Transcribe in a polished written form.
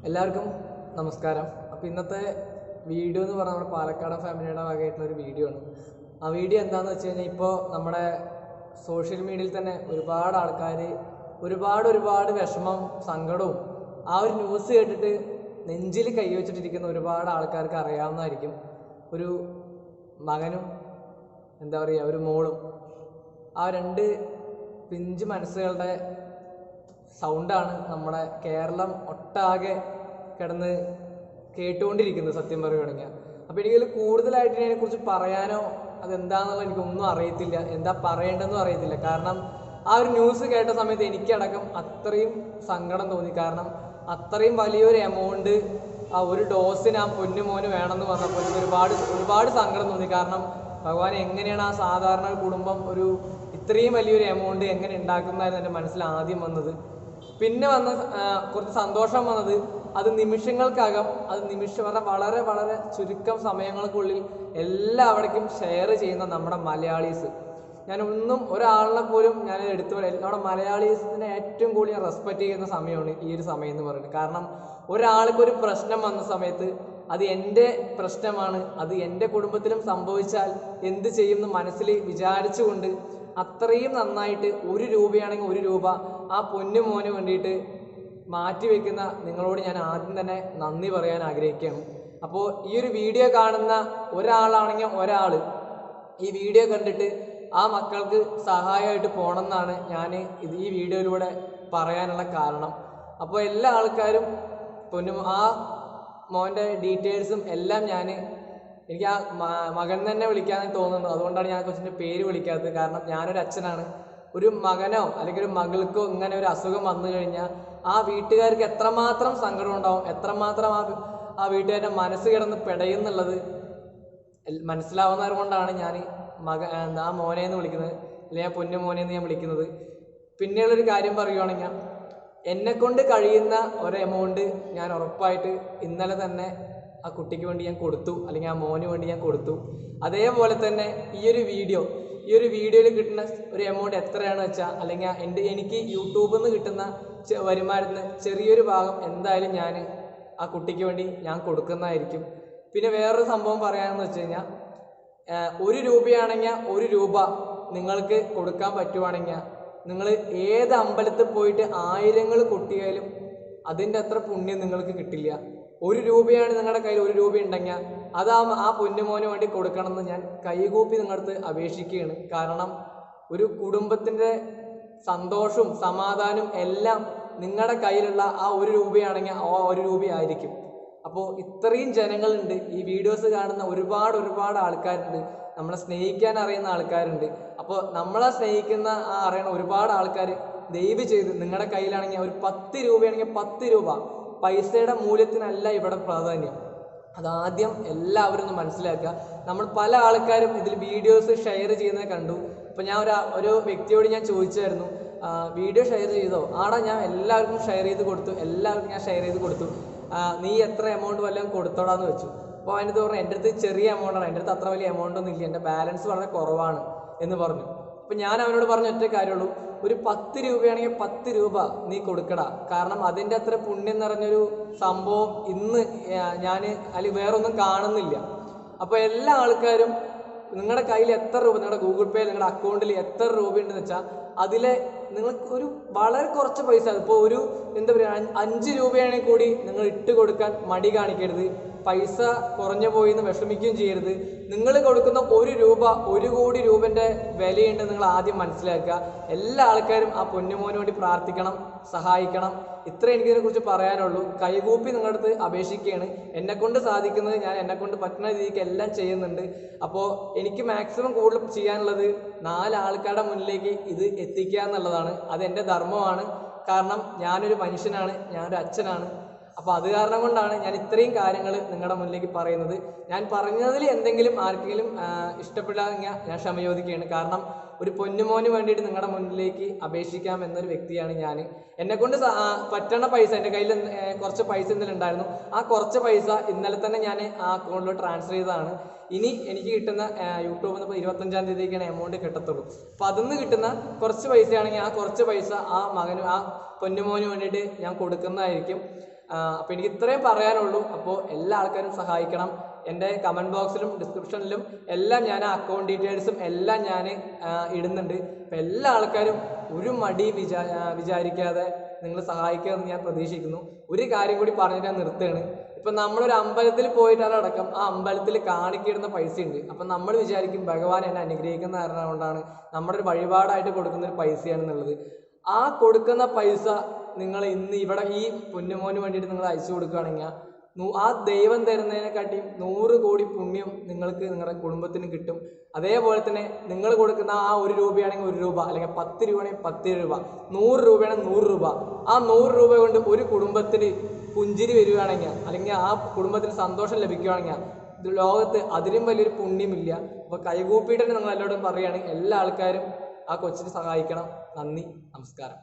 എല്ലാവർക്കും നമസ്കാരം. അപ്പോൾ ഇന്നത്തെ വീഡിയോ എന്ന് പറഞ്ഞാൽ നമ്മുടെ പാലക്കാടൻ ഫാമിലിയുടെ വകയായിട്ടുള്ളൊരു വീഡിയോ ആണ്. ആ വീഡിയോ എന്താണെന്ന് വെച്ച് കഴിഞ്ഞാൽ, ഇപ്പോൾ നമ്മുടെ സോഷ്യൽ മീഡിയയിൽ തന്നെ ഒരുപാട് ആൾക്കാർ ഒരുപാട് വിഷമം, സങ്കടവും ആ ഒരു ന്യൂസ് കേട്ടിട്ട് നെഞ്ചിൽ കൈവച്ചിട്ടിരിക്കുന്ന ഒരുപാട് ആൾക്കാർക്ക് അറിയാവുന്നതായിരിക്കും. ഒരു മകനും എന്താ പറയുക, ഒരു മോളും, ആ രണ്ട് പിഞ്ച് മനസ്സുകളുടെ സൗണ്ടാണ് നമ്മുടെ കേരളം ഒട്ടാകെ കിടന്ന് കേട്ടുകൊണ്ടിരിക്കുന്നത്, സത്യം പറയുകയാണെങ്കിൽ. അപ്പോൾ എനിക്കതിൽ കൂടുതലായിട്ട് ഇതിനെക്കുറിച്ച് പറയാനോ അതെന്താണെന്നുള്ള എനിക്കൊന്നും അറിയത്തില്ല, എന്താ പറയേണ്ടതെന്നും അറിയത്തില്ല. കാരണം ആ ഒരു ന്യൂസ് കേട്ട സമയത്ത് എനിക്കടക്കം അത്രയും സങ്കടം തോന്നി. കാരണം അത്രയും വലിയൊരു എമൗണ്ട് ആ ഒരു ഡോസിന് ആ പൊന്നുമോന് വേണമെന്ന് പറഞ്ഞപ്പോൾ എനിക്ക് ഒരുപാട് സങ്കടം തോന്നി. കാരണം ഭഗവാൻ, എങ്ങനെയാണ് ആ സാധാരണ കുടുംബം ഒരു ഇത്രയും വലിയൊരു എമൗണ്ട് എങ്ങനെ ഉണ്ടാക്കുന്നതായിരുന്നു എൻ്റെ മനസ്സിൽ ആദ്യം വന്നത്. പിന്നെ വന്ന കുറച്ച് സന്തോഷം വന്നത്, അത് നിമിഷങ്ങൾക്കകം, വളരെ ചുരുക്കം സമയങ്ങൾക്കുള്ളിൽ എല്ലാവിടേക്കും ഷെയർ ചെയ്യുന്ന നമ്മുടെ മലയാളീസ്. ഒരാളിനെ പോലും ഞാൻ എടുത്തു പറയാം. നമ്മുടെ മലയാളീസിനെ ഏറ്റവും കൂടുതൽ ഞാൻ റെസ്പെക്റ്റ് ചെയ്യുന്ന സമയമാണ് ഈ ഒരു സമയം എന്ന് പറയുന്നത്. കാരണം ഒരാൾക്കൊരു പ്രശ്നം വന്ന സമയത്ത് അത് എൻ്റെ പ്രശ്നമാണ്, അത് എൻ്റെ കുടുംബത്തിലും സംഭവിച്ചാൽ എന്ത് ചെയ്യുമെന്ന് മനസ്സിൽ വിചാരിച്ചുകൊണ്ട് അത്രയും നന്നായിട്ട് 1 രൂപയാണെങ്കിൽ 1 രൂപ ആ പൊന്നുമോന് വേണ്ടിയിട്ട് മാറ്റിവെക്കുന്ന നിങ്ങളോട് ഞാൻ ആദ്യം തന്നെ നന്ദി പറയാൻ ആഗ്രഹിക്കുകയാണ്. അപ്പോൾ ഈ ഒരു വീഡിയോ കാണുന്ന ഒരാളാണെങ്കിൽ ഒരാൾ ഈ വീഡിയോ കണ്ടിട്ട് ആ മക്കൾക്ക് സഹായമായിട്ട് പോകണമെന്നാണ് ഞാൻ ഈ വീഡിയോയിലൂടെ പറയാനുള്ള കാരണം. അപ്പോൾ എല്ലാ ആൾക്കാരും ആ മോൻ്റെ ഡീറ്റെയിൽസും എല്ലാം എനിക്ക് ആ മകൻ തന്നെ വിളിക്കാമെന്ന് തോന്നുന്നു. അതുകൊണ്ടാണ് ഞാൻ കൊച്ചിൻ്റെ പേര് വിളിക്കാത്തത്. കാരണം ഞാനൊരു അച്ഛനാണ്. ഒരു മകനോ അല്ലെങ്കിൽ ഒരു മകൾക്കോ ഇങ്ങനെ ഒരു അസുഖം വന്നു കഴിഞ്ഞാൽ ആ വീട്ടുകാർക്ക് എത്രമാത്രം സങ്കടം ഉണ്ടാവും, എത്രമാത്രം ആ വീട്ടുകാരുടെ മനസ്സ് കിടന്ന് പെടയുന്നുള്ളത് മനസ്സിലാവുന്നത് കൊണ്ടാണ് ഞാൻ ആ മോനെന്ന് വിളിക്കുന്നത്, അല്ലെങ്കിൽ ആ പൊന്നു മോനെന്ന് ഞാൻ വിളിക്കുന്നത്. പിന്നെയുള്ളൊരു കാര്യം പറയുകയാണെങ്കിൽ, എന്നെക്കൊണ്ട് കഴിയുന്ന ഒരു എമൗണ്ട് ഞാൻ ഉറപ്പായിട്ട് ഇന്നലെ തന്നെ ആ കുട്ടിക്ക് വേണ്ടി ഞാൻ കൊടുത്തു, അല്ലെങ്കിൽ ആ മോന് വേണ്ടി ഞാൻ കൊടുത്തു. അതേപോലെ തന്നെ ഈ ഒരു വീഡിയോയിൽ കിട്ടുന്ന ഒരു എമൗണ്ട് എത്രയാണെന്ന് വെച്ചാൽ, അല്ലെങ്കിൽ എനിക്ക് യൂട്യൂബിൽ നിന്ന് കിട്ടുന്ന വരുമാനത്തിന് ചെറിയൊരു ഭാഗം എന്തായാലും ഞാൻ ആ കുട്ടിക്ക് വേണ്ടി ഞാൻ കൊടുക്കുന്നതായിരിക്കും. പിന്നെ വേറൊരു സംഭവം പറയാമെന്ന് വെച്ച് കഴിഞ്ഞാൽ, 1 രൂപയാണെങ്കിൽ 1 രൂപ നിങ്ങൾക്ക് കൊടുക്കാൻ പറ്റുവാണെങ്കിൽ നിങ്ങൾ ഏത് അമ്പലത്തിൽ പോയിട്ട് 1000 കൊട്ടിയാലും അതിൻ്റെ അത്ര പുണ്യം നിങ്ങൾക്ക് കിട്ടില്ല. 1 രൂപയാണ് നിങ്ങളുടെ കയ്യിൽ 1 രൂപ ഉണ്ടെങ്കിൽ അത് ആ പൊന്നുമോന് വേണ്ടി കൊടുക്കണമെന്ന് ഞാൻ കൈകൂപ്പി നിങ്ങളുടെ അടുത്ത് അപേക്ഷിക്കുകയാണ്. കാരണം ഒരു കുടുംബത്തിൻ്റെ സന്തോഷവും സമാധാനവും എല്ലാം നിങ്ങളുടെ കയ്യിലുള്ള ആ 1 രൂപയാണെങ്കിൽ ആ 1 രൂപയായിരിക്കും. അപ്പോൾ ഇത്രയും ജനങ്ങളുണ്ട്, ഈ വീഡിയോസ് കാണുന്ന ഒരുപാട് ആൾക്കാരുണ്ട്, നമ്മളെ സ്നേഹിക്കാൻ അറിയുന്ന ആൾക്കാരുണ്ട്. അപ്പോൾ നമ്മളെ സ്നേഹിക്കുന്ന അറിയണ ഒരുപാട് ആൾക്കാർ ദയവ് ചെയ്ത് നിങ്ങളുടെ കയ്യിലാണെങ്കിൽ ഒരു 10 രൂപയാണെങ്കിൽ 10 രൂപ, പൈസയുടെ മൂല്യത്തിനല്ല ഇവിടെ പ്രാധാന്യം. അതാദ്യം എല്ലാവരും ഒന്ന് മനസ്സിലാക്കുക. നമ്മൾ പല ആൾക്കാരും ഇതിൽ വീഡിയോസ് ഷെയർ ചെയ്യുന്നത് കണ്ടു. അപ്പോൾ ഞാൻ ഒരു വ്യക്തിയോട് ഞാൻ ചോദിച്ചായിരുന്നു, വീഡിയോ ഷെയർ ചെയ്തോ? ആടാ, ഞാൻ എല്ലാവർക്കും ഷെയർ ചെയ്ത് കൊടുത്തു. നീ എത്ര എമൗണ്ട് വല്ലതും കൊടുത്തോടാന്ന് വെച്ചു. അപ്പോൾ അതിനകത്ത് പറഞ്ഞു, എൻ്റെ അടുത്ത് ചെറിയ എമൗണ്ടാണ്, എൻ്റെ അടുത്ത് അത്ര വലിയ എമൗണ്ട് ഒന്നും ഇല്ല, എൻ്റെ ബാലൻസ് വളരെ കുറവാണ് എന്ന് പറഞ്ഞു. അപ്പോൾ ഞാൻ അവനോട് പറഞ്ഞ ഒറ്റ കാര്യമുള്ളൂ, ഒരു 10 രൂപയാണെങ്കിൽ 10 രൂപ നീ കൊടുക്കടാ. കാരണം അതിൻ്റെ അത്ര പുണ്യം നിറഞ്ഞൊരു സംഭവം ഇന്ന് ഞാൻ അല്ലെങ്കിൽ വേറൊന്നും കാണുന്നില്ല. അപ്പോൾ എല്ലാ ആൾക്കാരും നിങ്ങളുടെ കയ്യിൽ എത്ര രൂപ, നിങ്ങളുടെ ഗൂഗിൾ പേ, നിങ്ങളുടെ അക്കൗണ്ടിൽ എത്ര രൂപയുണ്ടെന്ന് വെച്ചാൽ അതിലെ നിങ്ങൾക്ക് ഒരു വളരെ കുറച്ച് പൈസ, ഇപ്പോൾ ഒരു എന്താ പറയുക 5 രൂപയാണെങ്കിൽ കൂടി നിങ്ങൾ ഇട്ട് കൊടുക്കാൻ മടി കാണിക്കരുത്. പൈസ കുറഞ്ഞു പോയി എന്ന് വിഷമിക്കുകയും ചെയ്യരുത്. നിങ്ങൾ കൊടുക്കുന്ന 1 രൂപ 1 കോടി രൂപൻ്റെ വിലയുണ്ട് നിങ്ങൾ ആദ്യം മനസ്സിലാക്കുക. എല്ലാ ആൾക്കാരും ആ പൊന്നുമോന് വേണ്ടി പ്രാർത്ഥിക്കണം, സഹായിക്കണം. ഇത്ര എനിക്കിതിനെക്കുറിച്ച് പറയാനുള്ളൂ. കൈകൂപ്പി നിങ്ങളുടെ അടുത്ത് അപേക്ഷിക്കുകയാണ്. എന്നെക്കൊണ്ട് സാധിക്കുന്നത് ഞാൻ എന്നെക്കൊണ്ട് പറ്റുന്ന രീതിക്ക് എല്ലാം ചെയ്യുന്നുണ്ട്. അപ്പോൾ എനിക്ക് മാക്സിമം കൂടുതൽ ചെയ്യാനുള്ളത് 4 ആൾക്കാരുടെ മുന്നിലേക്ക് ഇത് എത്തിക്കുക എന്നുള്ളതാണ്. അതെൻ്റെ ധർമ്മമാണ്. കാരണം ഞാനൊരു മനുഷ്യനാണ്, ഞാനൊരു അച്ഛനാണ്. അപ്പോൾ അത് കാരണം കൊണ്ടാണ് ഞാൻ ഇത്രയും കാര്യങ്ങൾ നിങ്ങളുടെ മുന്നിലേക്ക് പറയുന്നത്. ഞാൻ പറഞ്ഞതിൽ എന്തെങ്കിലും ആർക്കെങ്കിലും ഇഷ്ടപ്പെടാമെങ്കിൽ ഞാൻ ക്ഷമ ചോദിക്കുകയാണ്. കാരണം ഒരു പൊന്നുമോന് വേണ്ടിയിട്ട് നിങ്ങളുടെ മുന്നിലേക്ക് അപേക്ഷിക്കാം എന്നൊരു വ്യക്തിയാണ് ഞാൻ. എന്നെക്കൊണ്ട് പറ്റണ പൈസ, എൻ്റെ കയ്യിൽ കുറച്ച് പൈസ ഇന്നലെ ഉണ്ടായിരുന്നു. ആ കുറച്ച് പൈസ ഇന്നലെ തന്നെ ഞാൻ ആ അക്കൗണ്ടിൽ ട്രാൻസ്ഫർ ചെയ്തതാണ്. ഇനി എനിക്ക് കിട്ടുന്ന യൂട്യൂബിൽ നിന്ന് ഇപ്പോൾ 25-ാം തീയതിക്കാണ് എമൗണ്ട് കിട്ടത്തുള്ളൂ. അപ്പോൾ അതിൽ നിന്ന് കിട്ടുന്ന കുറച്ച് പൈസയാണെങ്കിൽ ആ കുറച്ച് പൈസ ആ മകനും ആ പൊന്നുമോന് വേണ്ടിയിട്ട് ഞാൻ കൊടുക്കുന്നതായിരിക്കും. അപ്പോൾ എനിക്ക് ഇത്രയും പറയാനുള്ളൂ. അപ്പോൾ എല്ലാ ആൾക്കാരും സഹായിക്കണം. എൻ്റെ കമൻറ്റ് ബോക്സിലും ഡിസ്ക്രിപ്ഷനിലും എല്ലാം ഞാൻ അക്കൗണ്ട് ഡീറ്റെയിൽസും എല്ലാം ഞാൻ ഇടുന്നുണ്ട്. അപ്പോൾ എല്ലാ ആൾക്കാരും ഒരു മടി വിചാരിക്കാതെ നിങ്ങൾ സഹായിക്കുമെന്ന് ഞാൻ പ്രതീക്ഷിക്കുന്നു. ഒരു കാര്യം കൂടി പറഞ്ഞിട്ട് ഞാൻ നിർത്തുകയാണ്. ഇപ്പം നമ്മളൊരു അമ്പലത്തിൽ പോയിട്ടാലടക്കം ആ അമ്പലത്തിൽ കാണിക്കിടുന്ന പൈസ ഉണ്ട്. അപ്പം നമ്മൾ വിചാരിക്കും ഭഗവാൻ എന്നെ അനുഗ്രഹിക്കുന്ന കാരണം കൊണ്ടാണ് നമ്മുടെ ഒരു വഴിപാടായിട്ട് കൊടുക്കുന്ന ഒരു പൈസയാണെന്നുള്ളത്. ആ കൊടുക്കുന്ന പൈസ നിങ്ങൾ ഇന്ന് ഇവിടെ ഈ പൊന്നുമോന് വേണ്ടിയിട്ട് നിങ്ങൾ അയച്ചു കൊടുക്കുകയാണെങ്കിൽ ആ ദൈവം തരുന്നതിനെക്കാട്ടിയും 100 കോടി പുണ്യം നിങ്ങൾക്ക് നിങ്ങളുടെ കുടുംബത്തിന് കിട്ടും. അതേപോലെ തന്നെ നിങ്ങൾ കൊടുക്കുന്ന ആ 1 രൂപയാണെങ്കിൽ 1 രൂപ, അല്ലെങ്കിൽ 10 രൂപയാണെങ്കിൽ 10 രൂപ, 100 രൂപയാണെങ്കിൽ 100 രൂപ. ആ 100 രൂപ കൊണ്ട് ഒരു കുടുംബത്തിന് പുഞ്ചിരി വരികയാണെങ്കിൽ, അല്ലെങ്കിൽ ആ കുടുംബത്തിന് സന്തോഷം ലഭിക്കുകയാണെങ്കിൽ ലോകത്ത് അതിലും വലിയൊരു പുണ്യമില്ല. അപ്പോൾ കൈകൂപ്പിയിട്ട് നിങ്ങൾ എല്ലാവരോടും പറയുകയാണെങ്കിൽ എല്ലാ ആൾക്കാരും ആ കൊച്ചിനെ സഹായിക്കണം. നന്ദി, നമസ്കാരം.